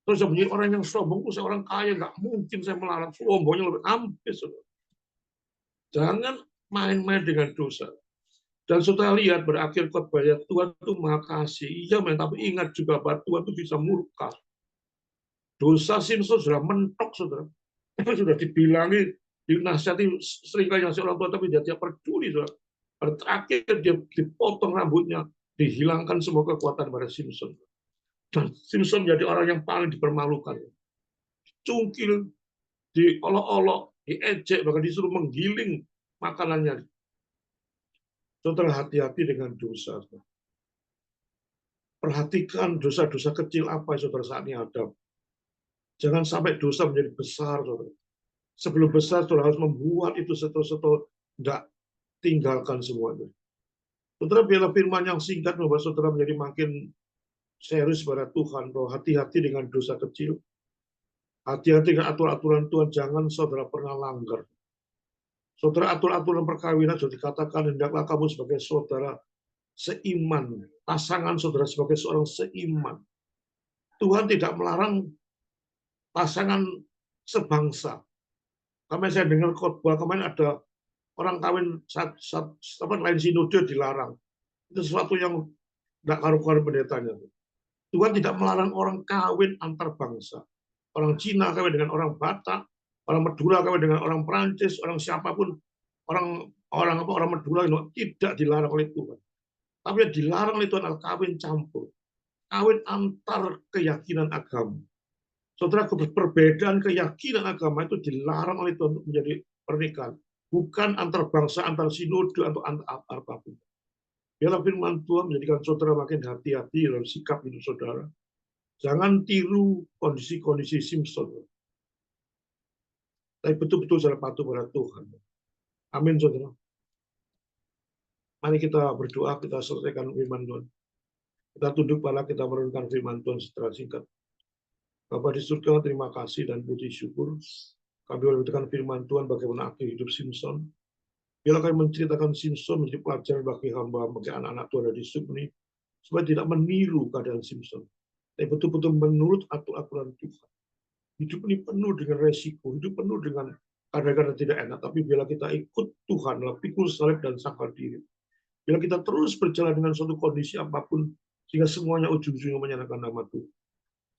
Terus saya menjadi orang yang sombong, saya orang kaya, nggak mungkin saya melarang. Sombongnya lebih ampis. Jangan main-main dengan dosa. Dan saudara lihat berakhir khotbah Tuhan itu maha kasih. Iya, tapi ingat juga bahwa Tuhan itu bisa murka. Dosa Simpson sudah mentok, saudara. Sudah dibilangi, dinasihati seringkali nasihat orang tua, tapi dia tidak peduli, saudara. Pada terakhir dia dipotong rambutnya, dihilangkan semua kekuatan pada Simpson. Dan Simpson menjadi orang yang paling dipermalukan. Cungkil, diolok-olok, diejek, bahkan disuruh menggiling makanannya. Saudara, hati-hati dengan dosa. Perhatikan dosa-dosa kecil apa yang saudara saat ini ada. Jangan sampai dosa menjadi besar, saudara. Sebelum besar, saudara harus membuat itu setelah tidak tinggalkan semuanya. Saudara, biarlah firman yang singkat membuat saudara menjadi makin serius pada Tuhan, bahwa hati-hati dengan dosa kecil. Hati-hati dengan aturan-aturan Tuhan, jangan saudara pernah langgar. Saudara, aturan-aturan perkawinan sudah dikatakan, hendaklah kamu sebagai saudara seiman, pasangan saudara sebagai seorang seiman. Tuhan tidak melarang pasangan sebangsa. Kemarin saya dengar khotbah kemarin ada orang kawin lain sinode dilarang. Itu sesuatu yang tidak karu-karu pendetanya. Tuhan tidak melarang orang kawin antar bangsa. Orang Cina kawin dengan orang Batak, orang Madura kawin dengan orang Perancis, orang siapapun, orang Madura tidak dilarang oleh Tuhan. Tapi yang dilarang oleh Tuhan adalah kawin campur, kawin antar keyakinan agama. Saudara, perbedaan keyakinan agama itu dilarang oleh Tuhan untuk menjadi pernikahan, bukan antar bangsa, antar sinode, atau antar apapun. Biarlah firman Tuhan menjadikan saudara makin hati-hati dalam sikap hidup saudara. Jangan tiru kondisi-kondisi Simpson. Tapi betul-betul saudara patuh pada Tuhan. Amin, saudara. Mari kita berdoa, kita selesaikan firman Tuhan. Kita tunduk kepala, kita merenungkan firman Tuhan secara singkat. Bapa di surga, terima kasih dan puji syukur. Kami membutuhkan firman Tuhan bagaimana akhir hidup Simpson. Biarlah kami menceritakan Simpson menjadi pelajaran bagi hamba, bagi anak-anak Tuhan di ini, supaya tidak meniru keadaan Simpson. Tapi betul-betul menurut aturan Tuhan. Hidup ini penuh dengan resiko, hidup penuh dengan kadang-kadang tidak enak, tapi bila kita ikut Tuhan, pikul salib dan sangkal diri. Bila kita terus berjalan dengan suatu kondisi apapun, sehingga semuanya ujung-ujungnya menyenangkan nama Tuhan.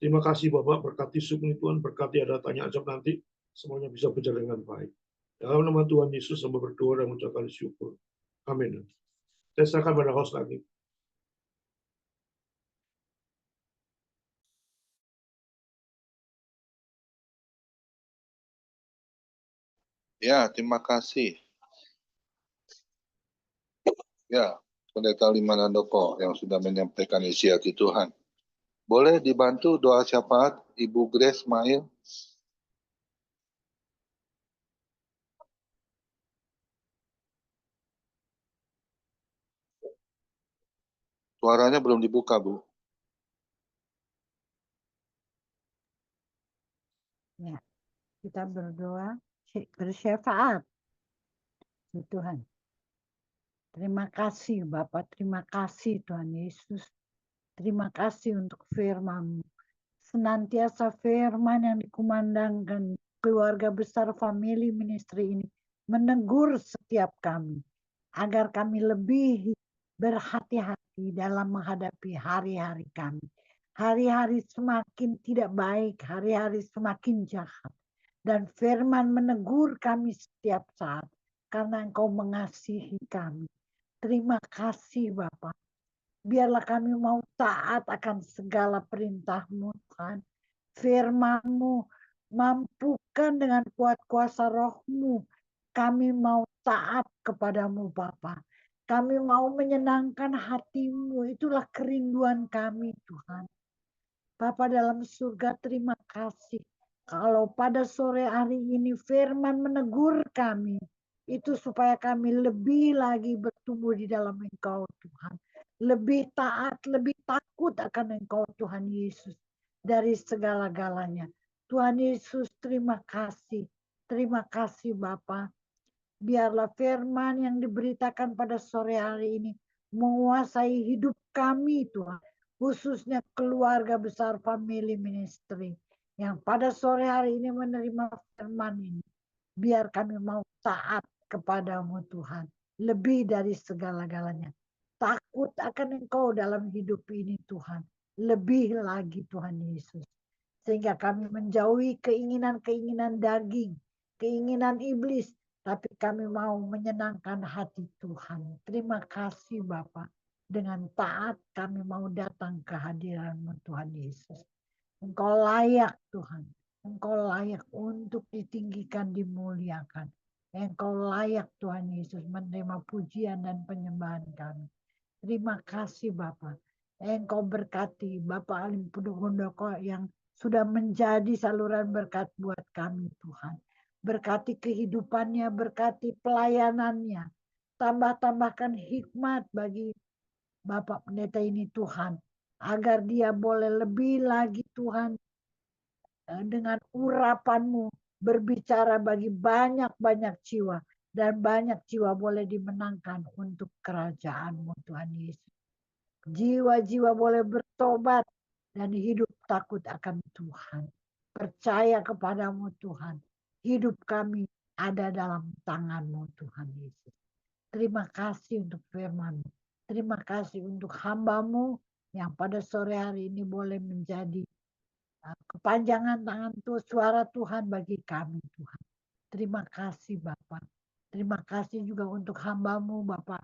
Terima kasih Bapak, berkati sukni Tuhan, berkati ada tanya ajab nanti, semuanya bisa berjalan dengan baik. Dalam nama Tuhan Yesus, hamba berdoa dan mengucapkan syukur. Amin. Saya serahkan pada host lagi. Ya, terima kasih. Ya, Pendeta Limanandoko yang sudah menyampaikan isi hati Tuhan. Boleh dibantu doa syafaat Ibu Grace Mail? Suaranya belum dibuka, Bu. Ya, kita berdoa, bersyafaat Tuhan. Terima kasih Bapak, terima kasih Tuhan Yesus. Terima kasih untuk firman-Mu. Senantiasa firman yang dikumandangkan keluarga besar family ministry ini menegur setiap kami agar kami lebih berhati-hati dalam menghadapi hari-hari kami. Hari-hari semakin tidak baik, hari-hari semakin jahat. Dan firman menegur kami setiap saat karena Engkau mengasihi kami. Terima kasih Bapak. Biarlah kami mau taat akan segala perintah-Mu Tuhan. Firman-Mu mampukan dengan kuat kuasa Roh-Mu. Kami mau taat kepadamu Bapa. Kami mau menyenangkan hati-Mu. Itulah kerinduan kami Tuhan. Bapa dalam surga, terima kasih. Kalau pada sore hari ini firman menegur kami. Itu supaya kami lebih lagi bertumbuh di dalam Engkau Tuhan. Lebih taat, lebih takut akan Engkau Tuhan Yesus. Dari segala-galanya. Tuhan Yesus, terima kasih. Terima kasih Bapa. Biarlah firman yang diberitakan pada sore hari ini menguasai hidup kami Tuhan. Khususnya keluarga besar family ministry. Yang pada sore hari ini menerima firman ini. Biar kami mau taat kepadamu Tuhan. Lebih dari segala-galanya. Takut akan Engkau dalam hidup ini Tuhan. Lebih lagi Tuhan Yesus. Sehingga kami menjauhi keinginan-keinginan daging. Keinginan iblis. Tapi kami mau menyenangkan hati Tuhan. Terima kasih Bapa. Dengan taat kami mau datang ke hadiran-Mu Tuhan Yesus. Engkau layak Tuhan. Engkau layak untuk ditinggikan, dimuliakan. Engkau layak Tuhan Yesus menerima pujian dan penyembahan kami. Terima kasih Bapa. Engkau berkati Bapak Alim Pudukundoko yang sudah menjadi saluran berkat buat kami Tuhan. Berkati kehidupannya, berkati pelayanannya. Tambah-tambahkan hikmat bagi Bapak Pendeta ini Tuhan. Agar dia boleh lebih lagi Tuhan dengan urapan-Mu berbicara bagi banyak-banyak jiwa. Dan banyak jiwa boleh dimenangkan untuk kerajaan-Mu Tuhan Yesus. Jiwa-jiwa boleh bertobat dan hidup takut akan Tuhan. percaya kepadamu Tuhan. Hidup kami ada dalam tangan-Mu Tuhan Yesus. Terima kasih untuk firman-Mu. Terima kasih untuk hamba-Mu yang pada sore hari ini boleh menjadi kepanjangan tangan Tuhan, suara Tuhan bagi kami Tuhan. Terima kasih Bapak. Terima kasih juga untuk hamba-Mu Bapak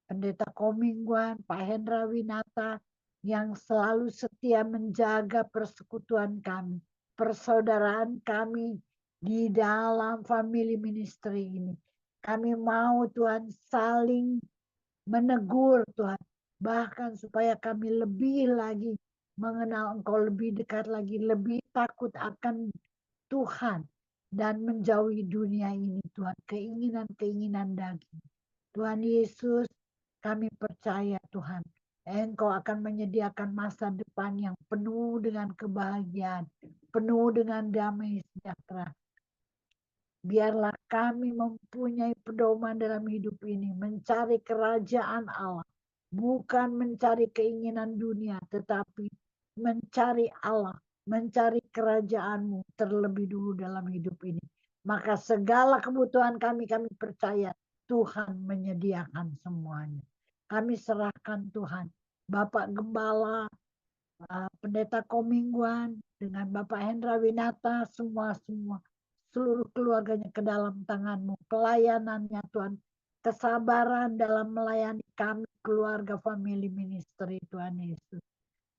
Pendeta Komingguan, Pak Hendra Winata yang selalu setia menjaga persekutuan kami, persaudaraan kami di dalam family ministry ini. Kami mau Tuhan saling menegur Tuhan, bahkan supaya kami lebih lagi mengenal Engkau lebih dekat lagi, lebih takut akan Tuhan dan menjauhi dunia ini Tuhan, keinginan-keinginan daging. Tuhan Yesus, kami percaya Tuhan, Engkau akan menyediakan masa depan yang penuh dengan kebahagiaan, penuh dengan damai sejahtera. Biarlah kami mempunyai pedoman dalam hidup ini, mencari kerajaan Allah, bukan mencari keinginan dunia, tetapi mencari Allah, mencari kerajaan-Mu terlebih dulu dalam hidup ini. Maka segala kebutuhan kami percaya Tuhan menyediakan semuanya. Kami serahkan Tuhan, Bapak Gembala, Pendeta Komingguan, dengan Bapak Hendra Winata, semua seluruh keluarganya ke dalam tangan-Mu. Pelayanannya Tuhan, kesabaran dalam melayani kami, keluarga family ministry Tuhan Yesus.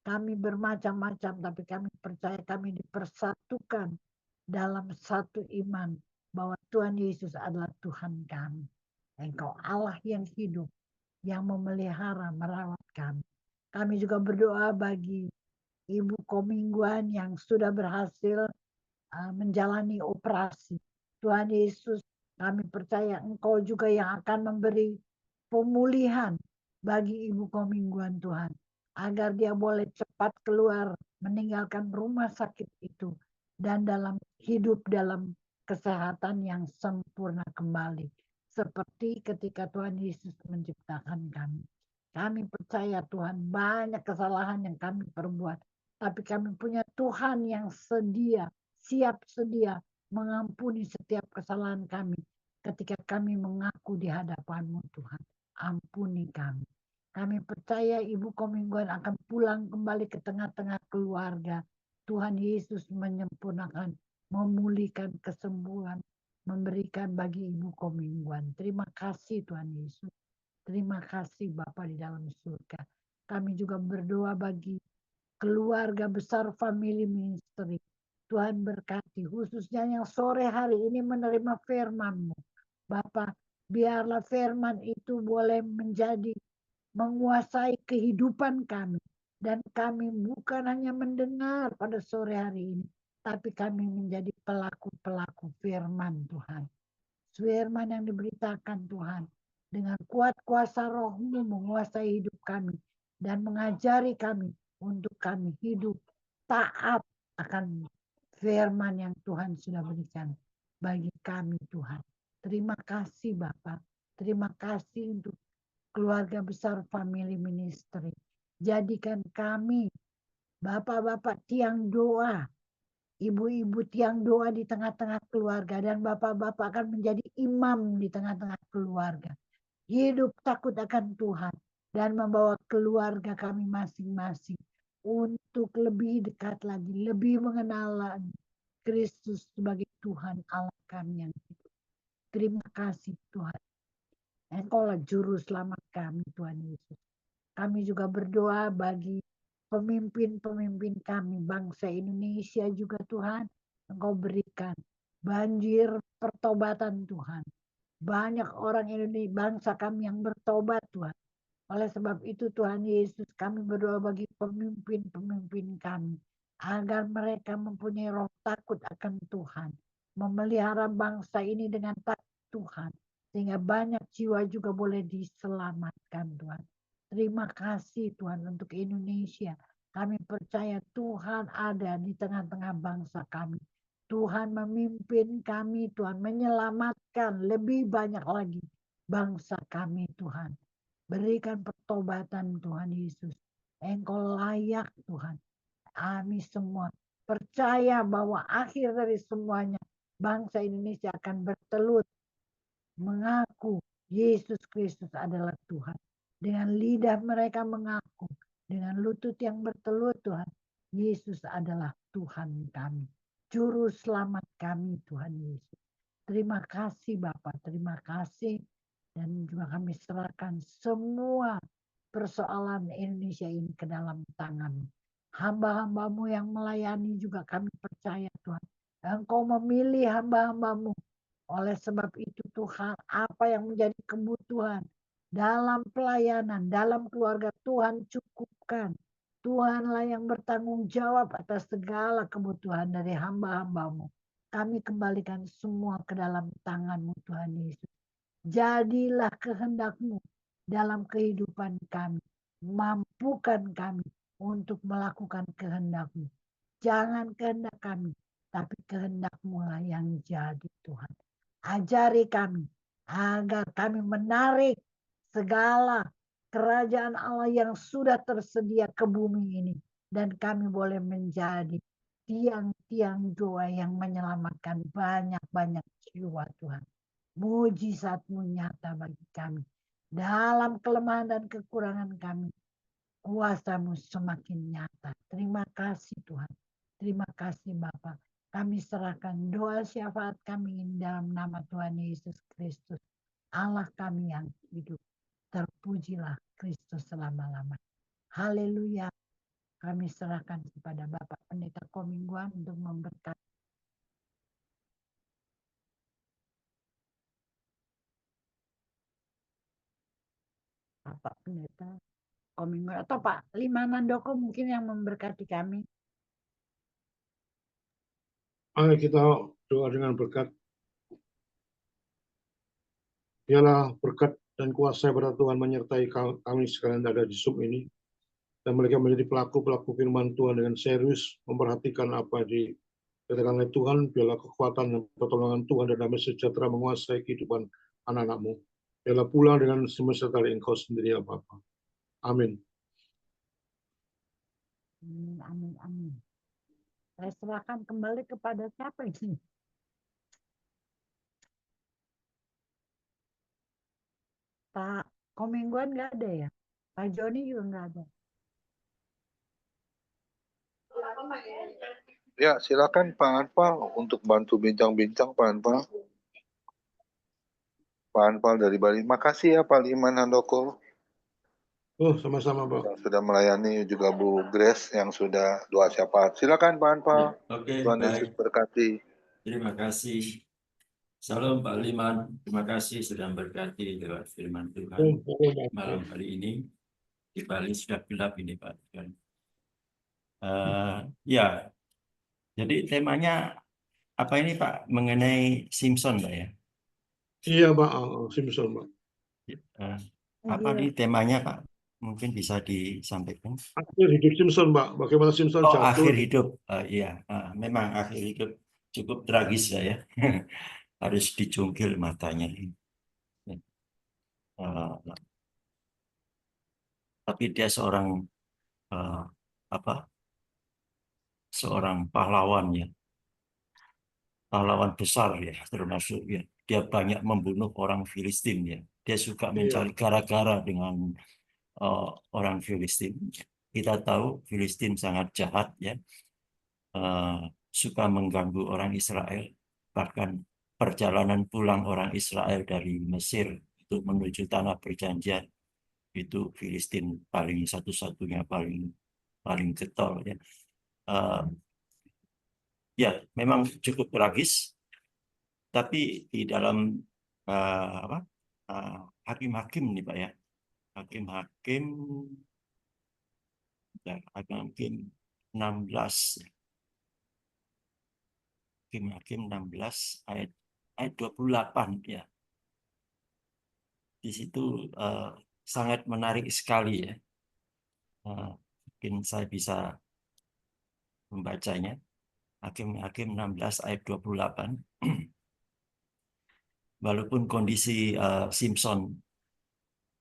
Kami bermacam-macam, tapi kami percaya kami dipersatukan dalam satu iman bahwa Tuhan Yesus adalah Tuhan kami. Engkau Allah yang hidup, yang memelihara, merawat kami. Kami juga berdoa bagi Ibu Komingguan yang sudah berhasil menjalani operasi. Tuhan Yesus, kami percaya Engkau juga yang akan memberi pemulihan bagi Ibu Komingguan Tuhan, agar dia boleh cepat keluar meninggalkan rumah sakit itu dan hidup dalam kesehatan yang sempurna kembali, seperti ketika Tuhan Yesus menciptakan kami. Kami percaya Tuhan, banyak kesalahan yang kami perbuat, tapi kami punya Tuhan yang siap sedia mengampuni setiap kesalahan kami ketika kami mengaku di hadapan-Mu Tuhan. Ampuni kami. Kami percaya Ibu Komingguan akan pulang kembali ke tengah-tengah keluarga. Tuhan Yesus menyempurnakan, memulihkan kesembuhan, memberikan bagi Ibu Komingguan. Terima kasih Tuhan Yesus. Terima kasih Bapa di dalam surga. Kami juga berdoa bagi keluarga besar family ministry. Tuhan berkati, khususnya yang sore hari ini menerima firman-Mu. Bapak, biarlah firman itu boleh menguasai kehidupan kami. Dan kami bukan hanya mendengar pada sore hari ini, tapi kami menjadi pelaku-pelaku firman Tuhan. Firman yang diberitakan Tuhan, dengan kuat kuasa Roh-Mu menguasai hidup kami dan mengajari kami untuk kami hidup taat akan firman yang Tuhan sudah berikan bagi kami Tuhan. Terima kasih Bapak. Terima kasih untuk keluarga besar family ministry. Jadikan kami Bapak-bapak tiang doa, ibu-ibu tiang doa di tengah-tengah keluarga, dan bapak-bapak akan menjadi imam di tengah-tengah keluarga. Hidup takut akan Tuhan dan membawa keluarga kami masing-masing untuk lebih dekat lagi, lebih mengenal Kristus sebagai Tuhan Allah kami yang hidup. Terima kasih Tuhan. Engkaulah juru selamat kami Tuhan Yesus. Kami juga berdoa bagi pemimpin-pemimpin kami, bangsa Indonesia juga Tuhan. Engkau berikan banjir pertobatan Tuhan. Banyak orang Indonesia, bangsa kami yang bertobat Tuhan. Oleh sebab itu Tuhan Yesus, kami berdoa bagi pemimpin-pemimpin kami, agar mereka mempunyai roh takut akan Tuhan, memelihara bangsa ini dengan takut Tuhan, sehingga banyak jiwa juga boleh diselamatkan Tuhan. Terima kasih Tuhan untuk Indonesia. Kami percaya Tuhan ada di tengah-tengah bangsa kami. Tuhan memimpin kami, Tuhan menyelamatkan lebih banyak lagi bangsa kami Tuhan. Berikan pertobatan Tuhan Yesus. Engkau layak Tuhan. Kami semua percaya bahwa akhir dari semuanya bangsa Indonesia akan bertelut mengaku Yesus Kristus adalah Tuhan. Dengan lidah mereka mengaku, dengan lutut yang bertelut Tuhan, Yesus adalah Tuhan kami, Juru Selamat kami Tuhan Yesus. Terima kasih Bapak, terima kasih. Dan juga kami serahkan semua persoalan Indonesia ini ke dalam tangan. Hamba-hambamu yang melayani juga kami percaya Tuhan. Engkau memilih hamba-hambamu. Oleh sebab itu Tuhan, apa yang menjadi kebutuhan dalam pelayanan, dalam keluarga Tuhan cukupkan. Tuhanlah yang bertanggung jawab atas segala kebutuhan dari hamba-hambamu. Kami kembalikan semua ke dalam tangan-Mu Tuhan Yesus. Jadilah kehendak-Mu dalam kehidupan kami. Mampukan kami untuk melakukan kehendak-Mu. Jangan kehendak kami, tapi kehendak-Mu lah yang jadi Tuhan. Ajari kami agar kami menarik segala kerajaan Allah yang sudah tersedia ke bumi ini. Dan kami boleh menjadi tiang-tiang doa yang menyelamatkan banyak-banyak jiwa Tuhan. Mujizat-Mu nyata bagi kami. Dalam kelemahan dan kekurangan kami, kuasa-Mu semakin nyata. Terima kasih Tuhan. Terima kasih Bapak. Kami serahkan doa syafaat kami dalam nama Tuhan Yesus Kristus. Allah kami yang hidup. Terpujilah Kristus selama-lamanya. Haleluya. Kami serahkan kepada Bapak Pendeta Komingguan untuk memberkati. Bapak Pendeta Komingguan atau Pak Limanandoko mungkin yang memberkati kami. Ayo kita doa dengan berkat. Biarlah berkat dan kuasa pada Tuhan menyertai kami sekalian ada di Zoom ini. Dan mereka menjadi pelaku-pelaku firman Tuhan dengan serius memperhatikan apa yang dikatakan oleh Tuhan. Biarlah kekuatan dan pertolongan Tuhan dan damai sejahtera menguasai kehidupan anak-anakmu. Biarlah pulang dengan semesta dari Engkau sendiri ya Bapa. Amin. Amin, amin. Saya serahkan kembali kepada siapa ini? Pak Komingguan nggak ada ya? Pak Joni juga nggak ada. Ya, silakan Pak Anpal untuk bantu bincang-bincang Pak Anpal. Pak Anpal dari Bali. Makasih ya Pak Liman Handoko. Oh, sama-sama Pak. Yang sudah melayani juga Bu Grace yang sudah doa syafaat. Silakan Pak Anpal. Oke, Tuhan Yesus baik. berkati. Terima kasih. Salam Pak Liman. Terima kasih sudah berkati lewat firman Tuhan malam hari ini. Di Bali sudah gelap ini Pak. Ya, jadi temanya apa ini Pak? Mengenai Simpson Pak ya? Iya Pak, Simpson Pak. Apa nih temanya Pak? Mungkin bisa disampaikan. Akhir hidup Simpson Pak. Bagaimana Simpson Oh, jatuh. akhir hidup. Iya, memang akhir hidup cukup tragis ya. Harus dicungkil matanya. Tapi dia seorang seorang pahlawan ya, pahlawan besar ya, termasuk ya. Dia banyak membunuh orang Filistin ya. Dia suka mencari gara-gara dengan orang Filistin. Kita tahu Filistin sangat jahat ya, suka mengganggu orang Israel. Bahkan perjalanan pulang orang Israel dari Mesir untuk menuju tanah perjanjian itu Filistin paling satu-satunya paling getol ya. Ya, memang cukup tragis, tapi di dalam hakim-hakim nih Pak ya, hakim-hakim 16, hakim-hakim 16 ayat 28 ya. Di situ sangat menarik sekali ya. Mungkin saya bisa membacanya. Hakim-hakim 16 ayat 28. Walaupun kondisi Simpson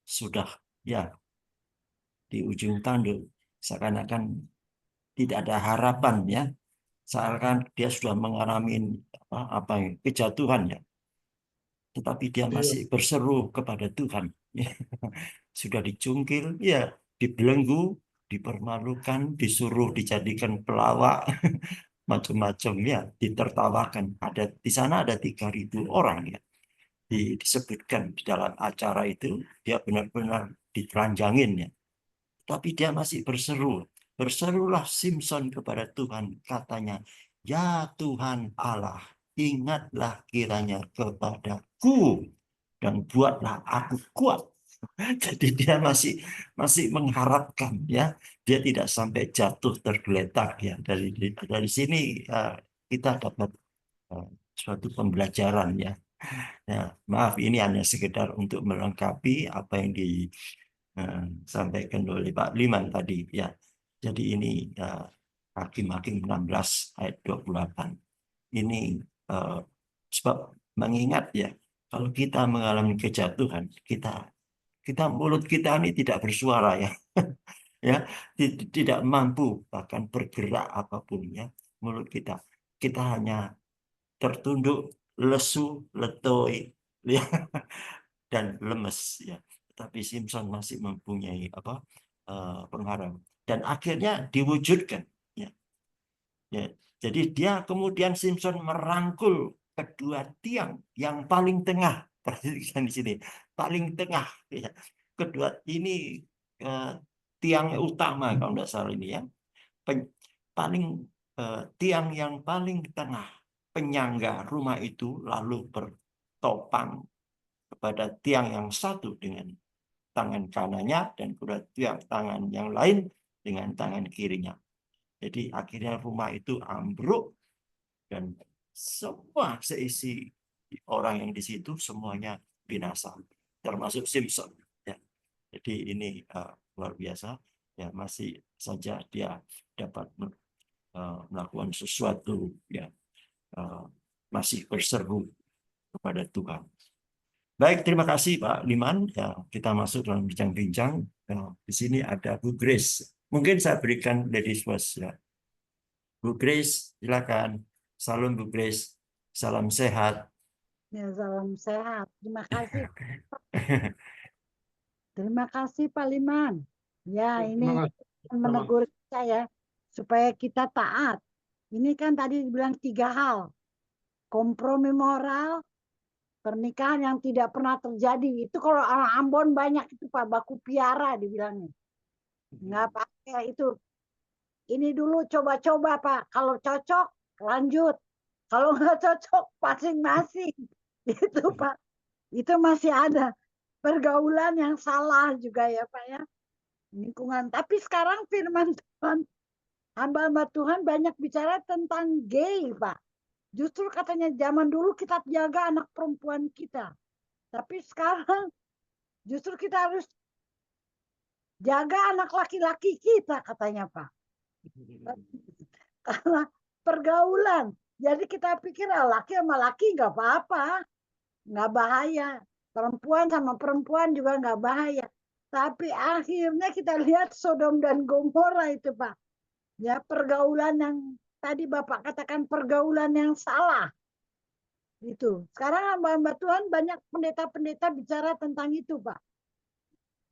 sudah ya di ujung tanduk, seakan-akan tidak ada harapan ya seakan dia sudah mengalami kejatuhan ya, tetapi dia Iya. masih berseru kepada Tuhan. Sudah dicungkil, ya dibelenggu, dipermalukan, disuruh dijadikan pelawak, macam-macam ya, ditertawakan. Di sana ada 3.000 orang ya. Disebutkan di dalam acara itu, dia benar-benar ditelanjangin ya. Tapi dia masih berseru. Berserulah Simpson kepada Tuhan, katanya, ya Tuhan Allah, ingatlah kiranya kepadaku dan buatlah aku kuat. Jadi dia masih mengharapkan ya, dia tidak sampai jatuh tergeletak ya. Dari sini kita dapat suatu pembelajaran ya. Ya, maaf ini hanya sekedar untuk melengkapi apa yang disampaikan oleh Pak Liman tadi ya. Jadi ini Hakim-Hakim 16 ayat 28. Ini sebab mengingat ya, kalau kita mengalami kejatuhan, mulut kita ini tidak bersuara ya. Ya, tidak mampu bahkan bergerak apapun ya mulut kita. Kita hanya tertunduk, lesu, letoi ya, dan lemes ya. Tapi Simpson masih mempunyai pengharapan dan akhirnya diwujudkan ya. Ya. Jadi dia kemudian Simpson merangkul kedua tiang yang paling tengah. Perhatikan di sini, paling tengah ya. Kedua ini tiang utama kalau tidak salah ini ya. Tiang yang paling tengah penyangga rumah itu lalu bertopang kepada tiang yang satu dengan tangan kanannya dan kedua tiang tangan yang lain dengan tangan kirinya. Jadi akhirnya rumah itu ambruk dan semua seisi orang yang di situ semuanya binasa, termasuk Simpson. Ya. Jadi ini luar biasa. Ya masih saja dia dapat melakukan sesuatu ya, masih berseru kepada Tuhan. Baik, terima kasih Pak Liman. Ya, kita masuk dalam bincang-bincang. Di sini ada Bu Grace. Mungkin saya berikan ladies first ya. Bu Grace, silakan. Salam Bu Grace. Salam sehat. Ya, salam sehat. Terima kasih. Terima kasih Pak Liman. Ya, ini Terima kasih. menegur kita ya, supaya kita taat. Ini kan tadi dibilang 3 hal. Kompromi moral, pernikahan yang tidak pernah terjadi. Itu kalau orang Ambon banyak itu Pak, baku piara dibilangnya. Nggak pakai itu. Ini dulu coba-coba Pak. Kalau cocok, lanjut. Kalau nggak cocok, masing-masing. Itu Pak. Itu masih ada. Pergaulan yang salah juga ya Pak ya. Lingkungan. Tapi sekarang firman Tuhan, hamba-hamba Tuhan banyak bicara tentang gay Pak. Justru katanya zaman dulu kita jaga anak perempuan kita. Tapi sekarang justru kita harus jaga anak laki-laki kita katanya Pak. Karena pergaulan. Jadi kita pikir laki sama laki nggak apa-apa. Nggak bahaya. Perempuan sama perempuan juga nggak bahaya. Tapi akhirnya kita lihat Sodom dan Gomora itu Pak. Ya pergaulan yang tadi Bapak katakan pergaulan yang salah. Itu. Sekarang hamba-hamba Tuhan banyak pendeta-pendeta bicara tentang itu Pak.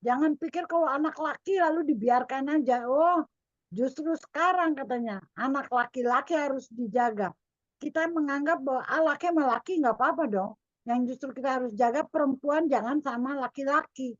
Jangan pikir kalau anak laki lalu dibiarkan aja. Oh, justru sekarang katanya anak laki-laki harus dijaga. Kita menganggap bahwa laki sama laki nggak apa-apa dong. Yang justru kita harus jaga perempuan jangan sama laki-laki.